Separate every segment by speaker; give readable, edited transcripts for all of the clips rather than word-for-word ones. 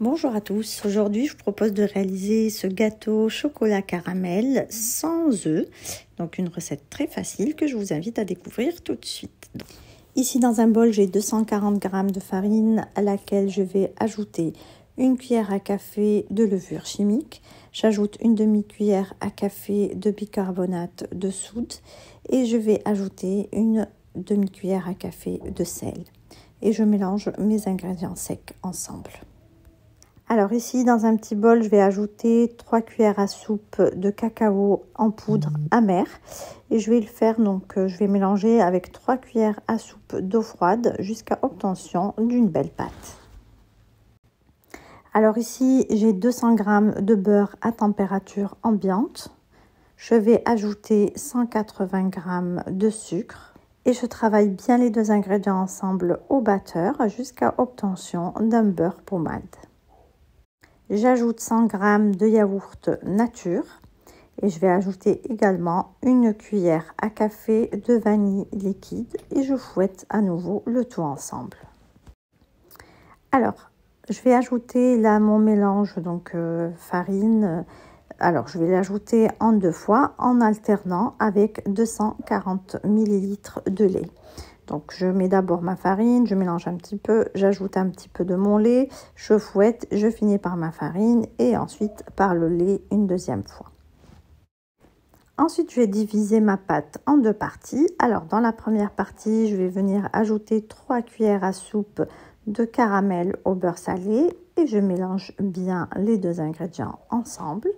Speaker 1: Bonjour à tous, aujourd'hui je vous propose de réaliser ce gâteau chocolat caramel sans œufs, donc une recette très facile que je vous invite à découvrir tout de suite. Ici dans un bol j'ai 240 g de farine à laquelle je vais ajouter une cuillère à café de levure chimique, j'ajoute une demi-cuillère à café de bicarbonate de soude et je vais ajouter une demi-cuillère à café de sel et je mélange mes ingrédients secs ensemble. Alors ici, dans un petit bol, je vais ajouter 3 cuillères à soupe de cacao en poudre amère. Et je vais le faire, donc je vais mélanger avec 3 cuillères à soupe d'eau froide jusqu'à obtention d'une belle pâte. Alors ici, j'ai 200 g de beurre à température ambiante. Je vais ajouter 180 g de sucre. Et je travaille bien les deux ingrédients ensemble au batteur jusqu'à obtention d'un beurre pommade. J'ajoute 100 g de yaourt nature et je vais ajouter également une cuillère à café de vanille liquide et je fouette à nouveau le tout ensemble. Alors, je vais ajouter là mon mélange donc farine. Alors, je vais l'ajouter en 2 fois en alternant avec 240 ml de lait. Donc, je mets d'abord ma farine, je mélange un petit peu, j'ajoute un petit peu de mon lait, je fouette, je finis par ma farine et ensuite par le lait une deuxième fois. Ensuite, je vais diviser ma pâte en 2 parties. Alors, dans la première partie, je vais venir ajouter 3 cuillères à soupe de caramel au beurre salé et je mélange bien les deux ingrédients ensemble.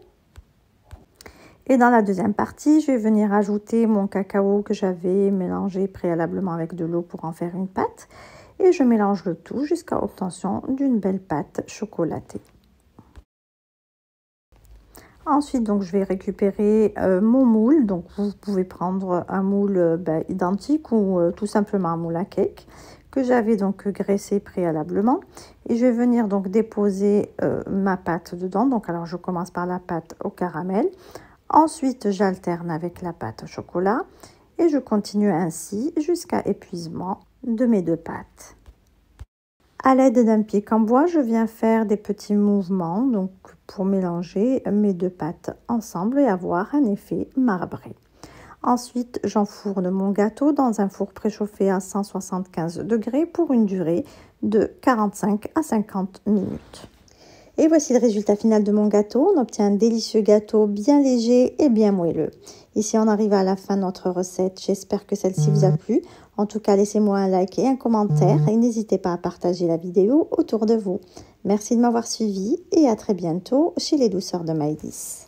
Speaker 1: Et dans la deuxième partie, je vais venir ajouter mon cacao que j'avais mélangé préalablement avec de l'eau pour en faire une pâte. Et je mélange le tout jusqu'à obtention d'une belle pâte chocolatée. Ensuite, donc, je vais récupérer mon moule. Donc, vous pouvez prendre un moule identique ou tout simplement un moule à cake que j'avais donc graissé préalablement. Et je vais venir donc déposer ma pâte dedans. Donc, alors, je commence par la pâte au caramel. Ensuite, j'alterne avec la pâte au chocolat et je continue ainsi jusqu'à épuisement de mes 2 pâtes. À l'aide d'un pic en bois, je viens faire des petits mouvements donc pour mélanger mes 2 pâtes ensemble et avoir un effet marbré. Ensuite, j'enfourne mon gâteau dans un four préchauffé à 175 degrés pour une durée de 45 à 50 minutes. Et voici le résultat final de mon gâteau. On obtient un délicieux gâteau bien léger et bien moelleux. Ici, on arrive à la fin de notre recette. J'espère que celle-ci vous a plu. En tout cas, laissez-moi un like et un commentaire. Et n'hésitez pas à partager la vidéo autour de vous. Merci de m'avoir suivi et à très bientôt chez les douceurs de Maëlys.